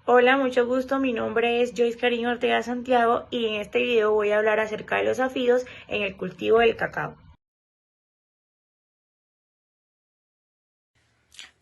Hola, mucho gusto. Mi nombre es Joyce Cariño Ortega Santiago y en este video voy a hablar acerca de los afíos en el cultivo del cacao.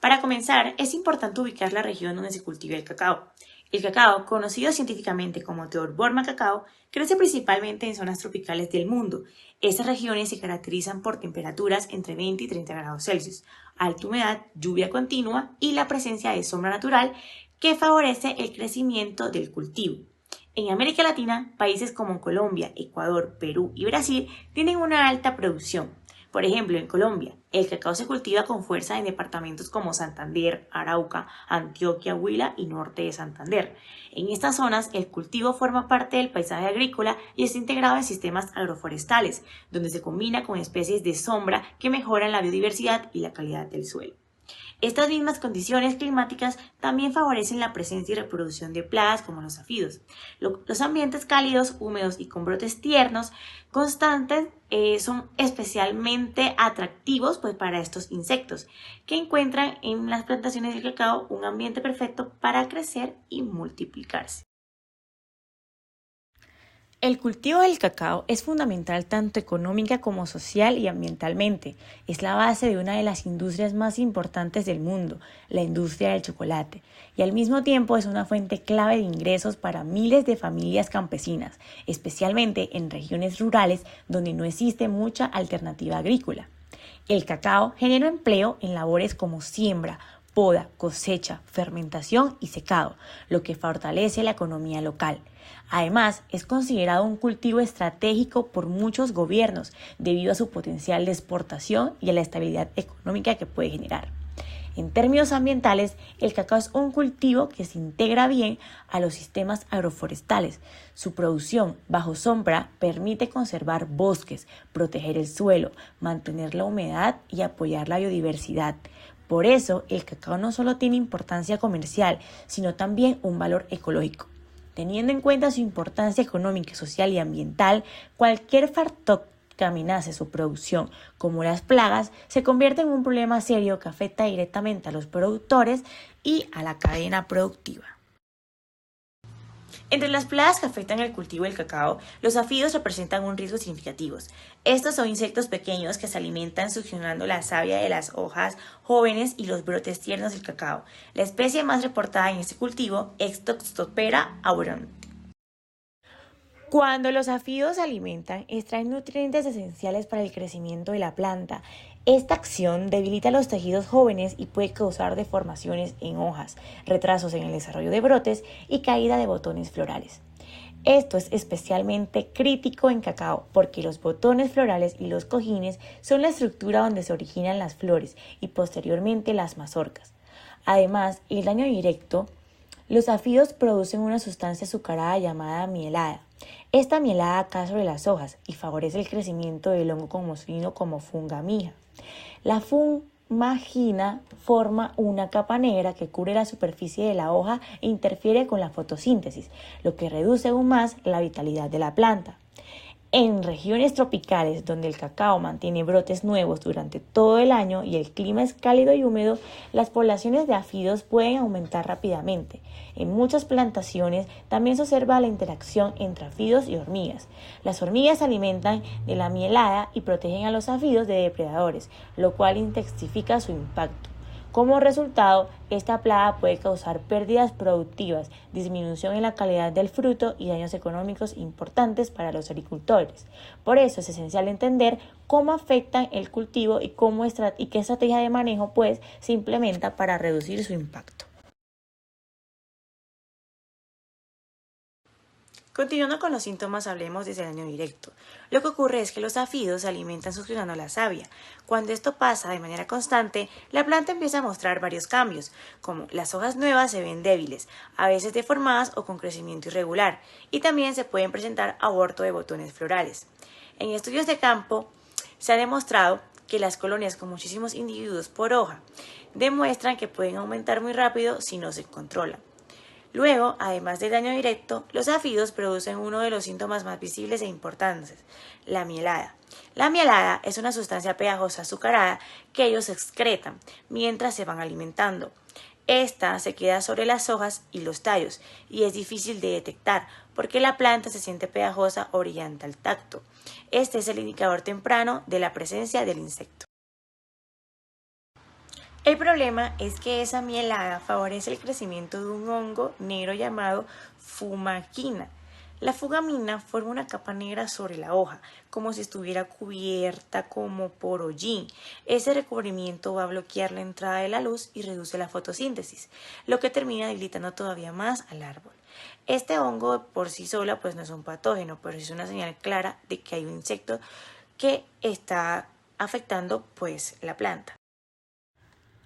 Para comenzar, es importante ubicar la región donde se cultiva el cacao. El cacao, conocido científicamente como Theobroma cacao, crece principalmente en zonas tropicales del mundo. Estas regiones se caracterizan por temperaturas entre 20 y 30 grados Celsius, alta humedad, lluvia continua y la presencia de sombra natural que favorece el crecimiento del cultivo. En América Latina, países como Colombia, Ecuador, Perú y Brasil tienen una alta producción. Por ejemplo, en Colombia, el cacao se cultiva con fuerza en departamentos como Santander, Arauca, Antioquia, Huila y norte de Santander. En estas zonas, el cultivo forma parte del paisaje agrícola y está integrado en sistemas agroforestales, donde se combina con especies de sombra que mejoran la biodiversidad y la calidad del suelo. Estas mismas condiciones climáticas también favorecen la presencia y reproducción de plagas como los áfidos. Los ambientes cálidos, húmedos y con brotes tiernos constantes son especialmente atractivos para estos insectos, que encuentran en las plantaciones de cacao un ambiente perfecto para crecer y multiplicarse. El cultivo del cacao es fundamental tanto económica como social y ambientalmente. Es la base de una de las industrias más importantes del mundo, la industria del chocolate, y al mismo tiempo es una fuente clave de ingresos para miles de familias campesinas, especialmente en regiones rurales donde no existe mucha alternativa agrícola. El cacao genera empleo en labores como siembra, poda, cosecha, fermentación y secado, lo que fortalece la economía local. Además, es considerado un cultivo estratégico por muchos gobiernos debido a su potencial de exportación y a la estabilidad económica que puede generar. En términos ambientales, el cacao es un cultivo que se integra bien a los sistemas agroforestales. Su producción bajo sombra permite conservar bosques, proteger el suelo, mantener la humedad y apoyar la biodiversidad. Por eso, el cacao no solo tiene importancia comercial, sino también un valor ecológico. Teniendo en cuenta su importancia económica, social y ambiental, cualquier factor que amenace su producción, como las plagas, se convierte en un problema serio que afecta directamente a los productores y a la cadena productiva. Entre las plagas que afectan el cultivo del cacao, los afídeos representan un riesgo significativo. Estos son insectos pequeños que se alimentan succionando la savia de las hojas jóvenes y los brotes tiernos del cacao. La especie más reportada en este cultivo es Toxtopera aurantia. Cuando los afídeos se alimentan, extraen nutrientes esenciales para el crecimiento de la planta. Esta acción debilita los tejidos jóvenes y puede causar deformaciones en hojas, retrasos en el desarrollo de brotes y caída de botones florales. Esto es especialmente crítico en cacao porque los botones florales y los cojines son la estructura donde se originan las flores y posteriormente las mazorcas. Además, el daño directo, los afídeos producen una sustancia azucarada llamada mielada. Esta mielada cae sobre las hojas y favorece el crecimiento del hongo conocido como fungamija. La fumagina forma una capa negra que cubre la superficie de la hoja e interfiere con la fotosíntesis, lo que reduce aún más la vitalidad de la planta. En regiones tropicales donde el cacao mantiene brotes nuevos durante todo el año y el clima es cálido y húmedo, las poblaciones de afídeos pueden aumentar rápidamente. En muchas plantaciones también se observa la interacción entre afídeos y hormigas. Las hormigas se alimentan de la mielada y protegen a los afídeos de depredadores, lo cual intensifica su impacto. Como resultado, esta plaga puede causar pérdidas productivas, disminución en la calidad del fruto y daños económicos importantes para los agricultores. Por eso es esencial entender cómo afectan el cultivo y qué estrategia de manejo se implementa para reducir su impacto. Continuando con los síntomas, hablemos desde el daño directo. Lo que ocurre es que los afídeos se alimentan succionando la savia. Cuando esto pasa de manera constante, la planta empieza a mostrar varios cambios, como las hojas nuevas se ven débiles, a veces deformadas o con crecimiento irregular, y también se pueden presentar aborto de botones florales. En estudios de campo se ha demostrado que las colonias con muchísimos individuos por hoja demuestran que pueden aumentar muy rápido si no se controlan. Luego, además del daño directo, los afídeos producen uno de los síntomas más visibles e importantes, la mielada. La mielada es una sustancia pegajosa azucarada que ellos excretan mientras se van alimentando. Esta se queda sobre las hojas y los tallos y es difícil de detectar porque la planta se siente pegajosa o brillante al tacto. Este es el indicador temprano de la presencia del insecto. El problema es que esa mielada favorece el crecimiento de un hongo negro llamado fumagina. La fugamina forma una capa negra sobre la hoja, como si estuviera cubierta como por hollín. Ese recubrimiento va a bloquear la entrada de la luz y reduce la fotosíntesis, lo que termina debilitando todavía más al árbol. Este hongo por sí sola pues no es un patógeno, pero es una señal clara de que hay un insecto que está afectando pues la planta.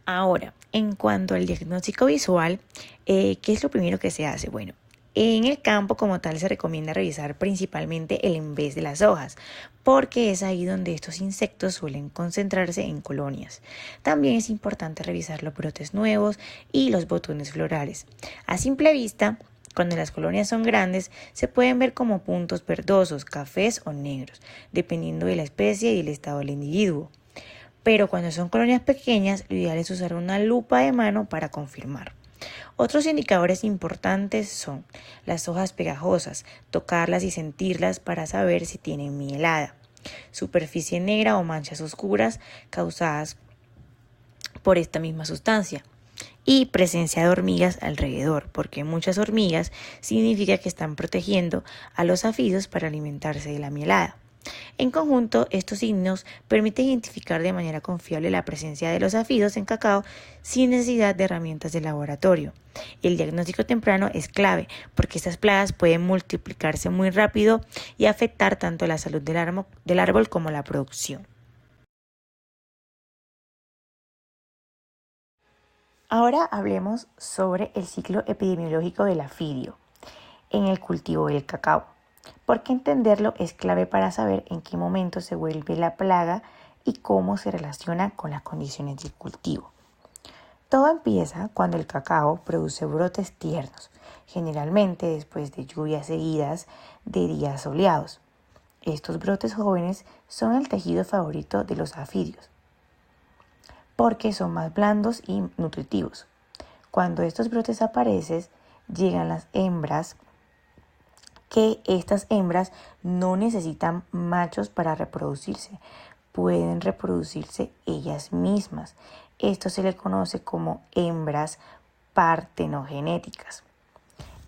Ahora, en cuanto al diagnóstico visual, ¿qué es lo primero que se hace? Bueno, en el campo como tal se recomienda revisar principalmente el envés de las hojas, porque es ahí donde estos insectos suelen concentrarse en colonias. También es importante revisar los brotes nuevos y los botones florales. A simple vista, cuando las colonias son grandes, se pueden ver como puntos verdosos, cafés o negros, dependiendo de la especie y el estado del individuo. Pero cuando son colonias pequeñas, lo ideal es usar una lupa de mano para confirmar. Otros indicadores importantes son las hojas pegajosas, tocarlas y sentirlas para saber si tienen mielada, superficie negra o manchas oscuras causadas por esta misma sustancia y presencia de hormigas alrededor, porque muchas hormigas significa que están protegiendo a los áfidos para alimentarse de la mielada. En conjunto, estos signos permiten identificar de manera confiable la presencia de los áfidos en cacao sin necesidad de herramientas de laboratorio. El diagnóstico temprano es clave porque estas plagas pueden multiplicarse muy rápido y afectar tanto la salud del árbol como la producción. Ahora hablemos sobre el ciclo epidemiológico del afidio en el cultivo del cacao, porque entenderlo es clave para saber en qué momento se vuelve la plaga y cómo se relaciona con las condiciones del cultivo. Todo empieza cuando el cacao produce brotes tiernos, generalmente después de lluvias seguidas de días soleados. Estos brotes jóvenes son el tejido favorito de los afidios, porque son más blandos y nutritivos. Cuando estos brotes aparecen, llegan las hembras, que estas hembras no necesitan machos para reproducirse, pueden reproducirse ellas mismas. Esto se le conoce como hembras partenogenéticas.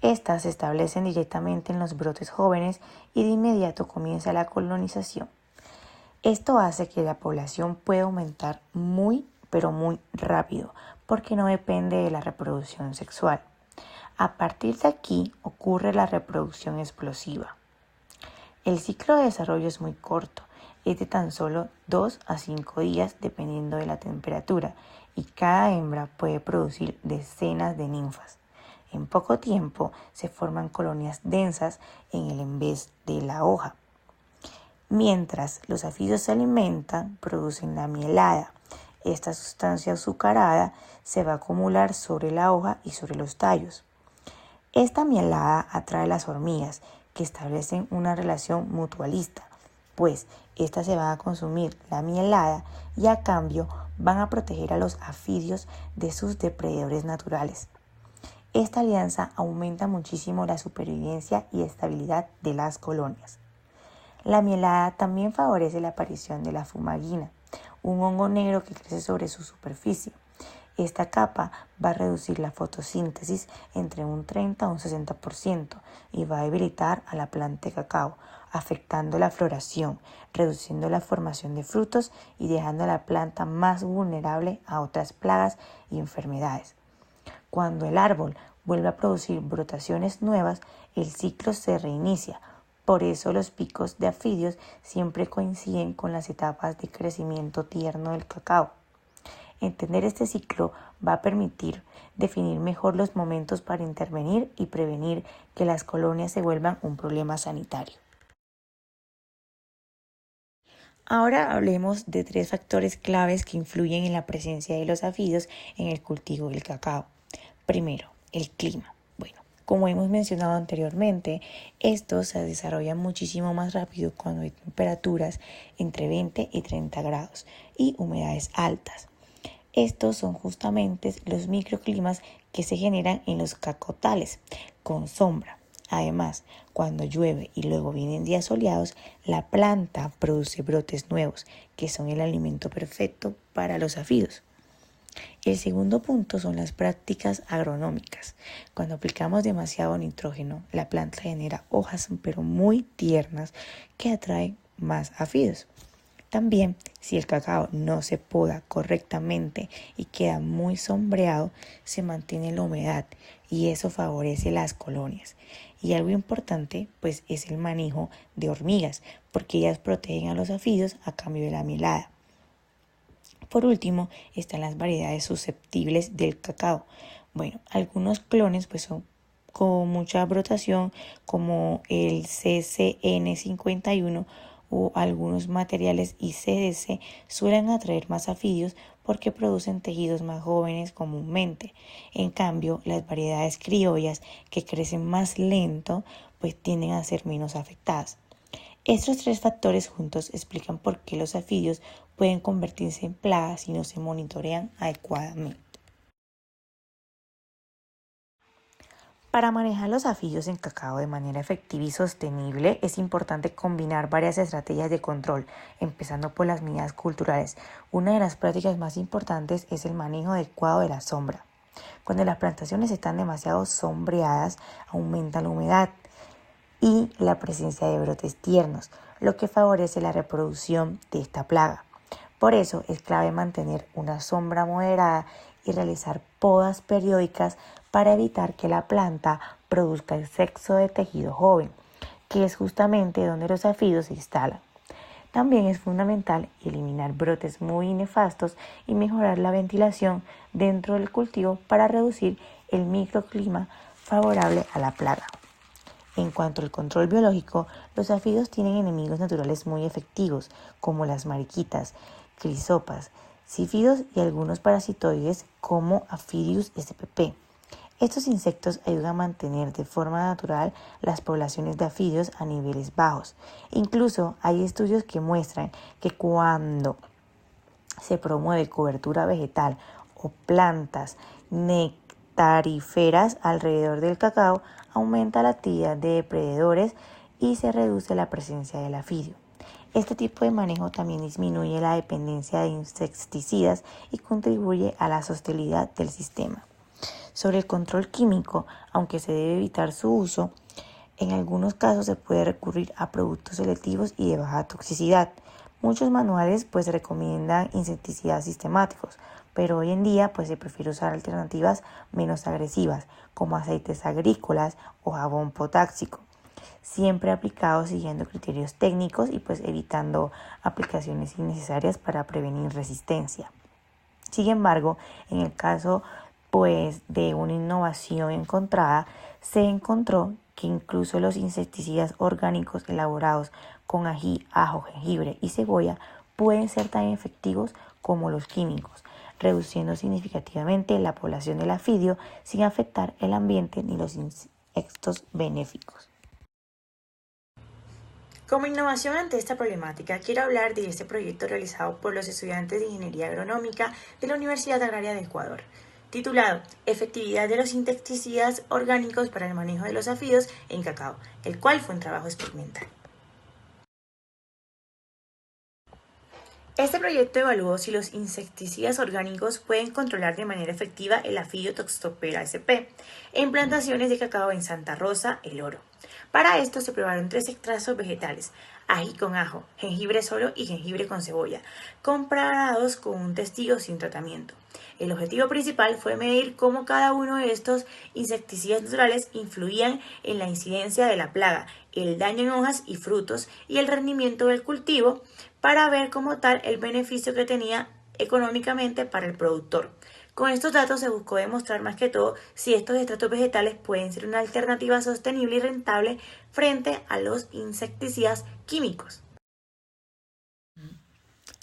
Estas se establecen directamente en los brotes jóvenes y de inmediato comienza la colonización. Esto hace que la población pueda aumentar pero muy rápido, porque no depende de la reproducción sexual. A partir de aquí ocurre la reproducción explosiva. El ciclo de desarrollo es muy corto, es de tan solo 2 a 5 días dependiendo de la temperatura y cada hembra puede producir decenas de ninfas. En poco tiempo se forman colonias densas en el envés de la hoja. Mientras los afidos se alimentan, producen la mielada. Esta sustancia azucarada se va a acumular sobre la hoja y sobre los tallos. Esta mielada atrae a las hormigas, que establecen una relación mutualista, pues éstas se van a consumir la mielada y a cambio van a proteger a los afidios de sus depredadores naturales. Esta alianza aumenta muchísimo la supervivencia y estabilidad de las colonias. La mielada también favorece la aparición de la fumagina, un hongo negro que crece sobre su superficie. Esta capa va a reducir la fotosíntesis entre un 30 a un 60% y va a debilitar a la planta de cacao, afectando la floración, reduciendo la formación de frutos y dejando a la planta más vulnerable a otras plagas y enfermedades. Cuando el árbol vuelve a producir brotaciones nuevas, el ciclo se reinicia. Por eso los picos de afidios siempre coinciden con las etapas de crecimiento tierno del cacao. Entender este ciclo va a permitir definir mejor los momentos para intervenir y prevenir que las colonias se vuelvan un problema sanitario. Ahora hablemos de 3 factores claves que influyen en la presencia de los afidios en el cultivo del cacao. Primero, el clima. Bueno, como hemos mencionado anteriormente, estos se desarrollan muchísimo más rápido cuando hay temperaturas entre 20 y 30 grados y humedades altas. Estos son justamente los microclimas que se generan en los cacotales, con sombra. Además, cuando llueve y luego vienen días soleados, la planta produce brotes nuevos, que son el alimento perfecto para los afídeos. El segundo punto son las prácticas agronómicas. Cuando aplicamos demasiado nitrógeno, la planta genera hojas pero muy tiernas que atraen más afídeos. También, si el cacao no se poda correctamente y queda muy sombreado, se mantiene la humedad y eso favorece las colonias. Y algo importante, pues, es el manejo de hormigas, porque ellas protegen a los afídeos a cambio de la mielada. Por último, están las variedades susceptibles del cacao. Bueno, algunos clones pues son con mucha brotación, como el CCN51 o algunos materiales ICDC suelen atraer más afídeos porque producen tejidos más jóvenes comúnmente. En cambio, las variedades criollas que crecen más lento pues tienden a ser menos afectadas. Estos tres factores juntos explican por qué los afídeos pueden convertirse en plagas si no se monitorean adecuadamente. Para manejar los afídeos en cacao de manera efectiva y sostenible, es importante combinar varias estrategias de control, empezando por las medidas culturales. Una de las prácticas más importantes es el manejo adecuado de la sombra. Cuando las plantaciones están demasiado sombreadas, aumenta la humedad y la presencia de brotes tiernos, lo que favorece la reproducción de esta plaga. Por eso es clave mantener una sombra moderada y realizar podas periódicas para evitar que la planta produzca exceso de tejido joven, que es justamente donde los afídeos se instalan. También es fundamental eliminar brotes muy nefastos y mejorar la ventilación dentro del cultivo para reducir el microclima favorable a la plaga. En cuanto al control biológico, los afídeos tienen enemigos naturales muy efectivos, como las mariquitas, crisopas, sífidos y algunos parasitoides como Aphidius spp. Estos insectos ayudan a mantener de forma natural las poblaciones de afídeos a niveles bajos. Incluso hay estudios que muestran que cuando se promueve cobertura vegetal o plantas nectaríferas alrededor del cacao, aumenta la actividad de depredadores y se reduce la presencia del afídeo. Este tipo de manejo también disminuye la dependencia de insecticidas y contribuye a la sostenibilidad del sistema. Sobre el control químico, aunque se debe evitar su uso, en algunos casos se puede recurrir a productos selectivos y de baja toxicidad. Muchos manuales pues recomiendan insecticidas sistemáticos, pero hoy en día pues se prefiere usar alternativas menos agresivas, como aceites agrícolas o jabón potáxico, siempre aplicados siguiendo criterios técnicos y pues evitando aplicaciones innecesarias para prevenir resistencia. Sin embargo, en el caso pues de una innovación encontrada, se encontró que incluso los insecticidas orgánicos elaborados con ají, ajo, jengibre y cebolla pueden ser tan efectivos como los químicos, reduciendo significativamente la población del afídeo sin afectar el ambiente ni los insectos benéficos. Como innovación ante esta problemática, quiero hablar de este proyecto realizado por los estudiantes de Ingeniería Agronómica de la Universidad Agraria de Ecuador, titulado Efectividad de los insecticidas orgánicos para el manejo de los afídeos en cacao, el cual fue un trabajo experimental. Este proyecto evaluó si los insecticidas orgánicos pueden controlar de manera efectiva el Aphidio toxtopera sp en plantaciones de cacao en Santa Rosa, El Oro. Para esto se probaron 3 extractos vegetales, ají con ajo, jengibre solo y jengibre con cebolla, comparados con un testigo sin tratamiento. El objetivo principal fue medir cómo cada uno de estos insecticidas naturales influían en la incidencia de la plaga, el daño en hojas y frutos y el rendimiento del cultivo, para ver como tal el beneficio que tenía económicamente para el productor. Con estos datos se buscó demostrar más que todo si estos extractos vegetales pueden ser una alternativa sostenible y rentable frente a los insecticidas químicos.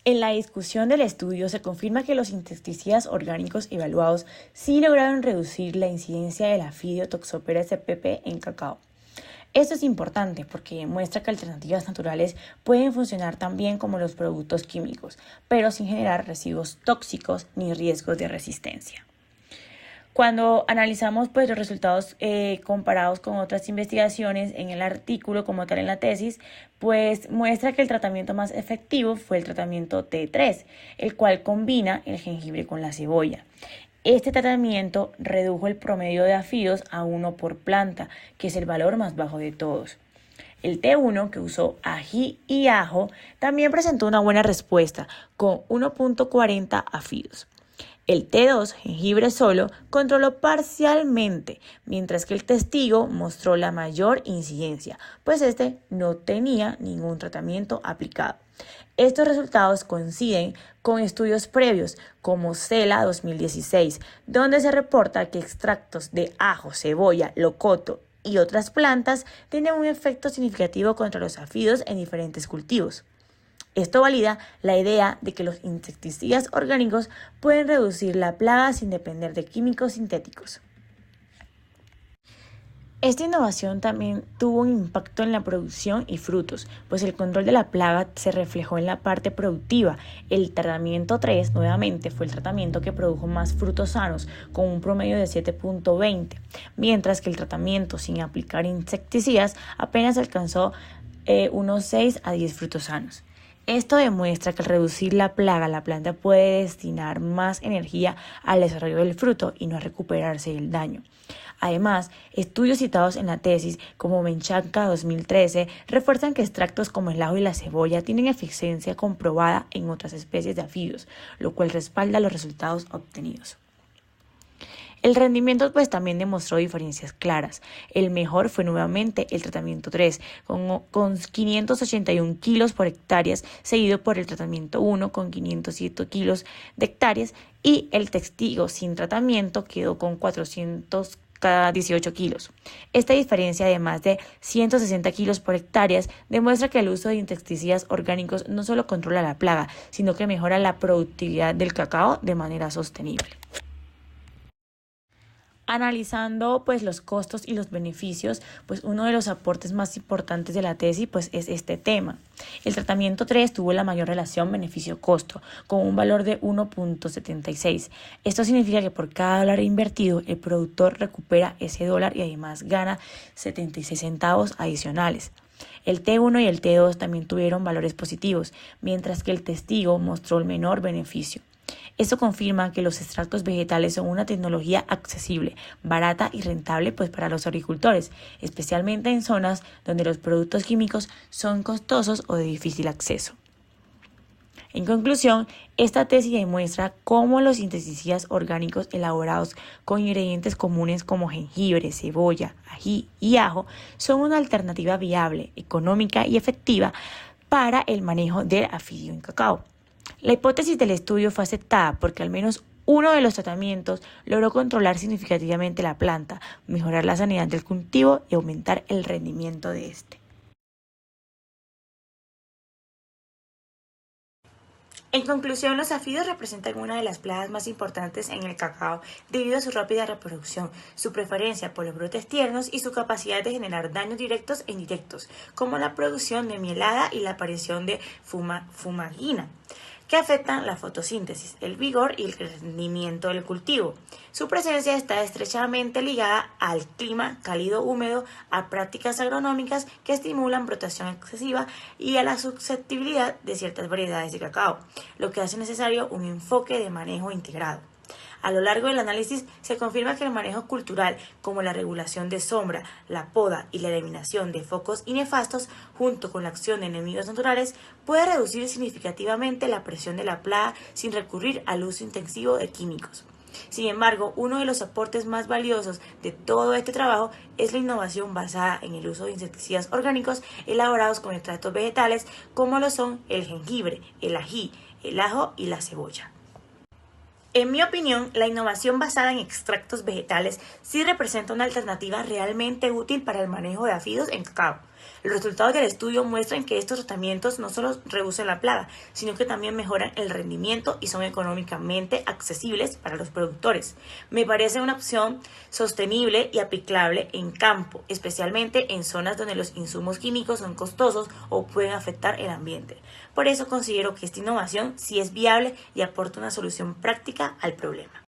En la discusión del estudio se confirma que los insecticidas orgánicos evaluados sí lograron reducir la incidencia del Aphidio toxopera spp en cacao. Esto es importante porque demuestra que alternativas naturales pueden funcionar tan bien como los productos químicos, pero sin generar residuos tóxicos ni riesgos de resistencia. Cuando analizamos pues, los resultados comparados con otras investigaciones en el artículo como tal en la tesis, pues muestra que el tratamiento más efectivo fue el tratamiento T3, el cual combina el jengibre con la cebolla. Este tratamiento redujo el promedio de áfidos a 1 por planta, que es el valor más bajo de todos. El T1, que usó ají y ajo, también presentó una buena respuesta, con 1.40 áfidos. El T2, jengibre solo, controló parcialmente, mientras que el testigo mostró la mayor incidencia, pues este no tenía ningún tratamiento aplicado. Estos resultados coinciden con estudios previos como CELA 2016, donde se reporta que extractos de ajo, cebolla, locoto y otras plantas tienen un efecto significativo contra los áfidos en diferentes cultivos. Esto valida la idea de que los insecticidas orgánicos pueden reducir la plaga sin depender de químicos sintéticos. Esta innovación también tuvo un impacto en la producción y frutos, pues el control de la plaga se reflejó en la parte productiva. El tratamiento 3, nuevamente, fue el tratamiento que produjo más frutos sanos, con un promedio de 7.20, mientras que el tratamiento sin aplicar insecticidas apenas alcanzó unos 6 a 10 frutos sanos. Esto demuestra que al reducir la plaga, la planta puede destinar más energía al desarrollo del fruto y no a recuperarse del daño. Además, estudios citados en la tesis, como Menchaca 2013, refuerzan que extractos como el ajo y la cebolla tienen eficiencia comprobada en otras especies de áfidos, lo cual respalda los resultados obtenidos. El rendimiento pues también demostró diferencias claras. El mejor fue nuevamente el tratamiento 3, con 581 kilos por hectáreas, seguido por el tratamiento 1 con 507 kilos de hectáreas y el testigo sin tratamiento quedó con 400 cada 18 kilos. Esta diferencia de más de 160 kilos por hectáreas demuestra que el uso de insecticidas orgánicos no solo controla la plaga, sino que mejora la productividad del cacao de manera sostenible. Analizando pues los costos y los beneficios, pues uno de los aportes más importantes de la tesis pues es este tema. El tratamiento 3 tuvo la mayor relación beneficio-costo, con un valor de 1.76. Esto significa que por cada dólar invertido el productor recupera ese dólar y además gana 76 centavos adicionales. El T1 y el T2 también tuvieron valores positivos, mientras que el testigo mostró el menor beneficio. Esto confirma que los extractos vegetales son una tecnología accesible, barata y rentable pues para los agricultores, especialmente en zonas donde los productos químicos son costosos o de difícil acceso. En conclusión, esta tesis demuestra cómo los insecticidas orgánicos elaborados con ingredientes comunes como jengibre, cebolla, ají y ajo son una alternativa viable, económica y efectiva para el manejo del afidio en cacao. La hipótesis del estudio fue aceptada porque al menos uno de los tratamientos logró controlar significativamente la planta, mejorar la sanidad del cultivo y aumentar el rendimiento de este. En conclusión, los áfidos representan una de las plagas más importantes en el cacao debido a su rápida reproducción, su preferencia por los brotes tiernos y su capacidad de generar daños directos e indirectos, como la producción de mielada y la aparición de fumagina, que afectan la fotosíntesis, el vigor y el rendimiento del cultivo. Su presencia está estrechamente ligada al clima cálido-húmedo, a prácticas agronómicas que estimulan brotación excesiva y a la susceptibilidad de ciertas variedades de cacao, lo que hace necesario un enfoque de manejo integrado. A lo largo del análisis se confirma que el manejo cultural, como la regulación de sombra, la poda y la eliminación de focos y nefastos, junto con la acción de enemigos naturales, puede reducir significativamente la presión de la plaga sin recurrir al uso intensivo de químicos. Sin embargo, uno de los aportes más valiosos de todo este trabajo es la innovación basada en el uso de insecticidas orgánicos elaborados con extractos vegetales como lo son el jengibre, el ají, el ajo y la cebolla. En mi opinión, la innovación basada en extractos vegetales sí representa una alternativa realmente útil para el manejo de áfidos en cacao. Los resultados del estudio muestran que estos tratamientos no solo reducen la plaga, sino que también mejoran el rendimiento y son económicamente accesibles para los productores. Me parece una opción sostenible y aplicable en campo, especialmente en zonas donde los insumos químicos son costosos o pueden afectar el ambiente. Por eso considero que esta innovación sí es viable y aporta una solución práctica al problema.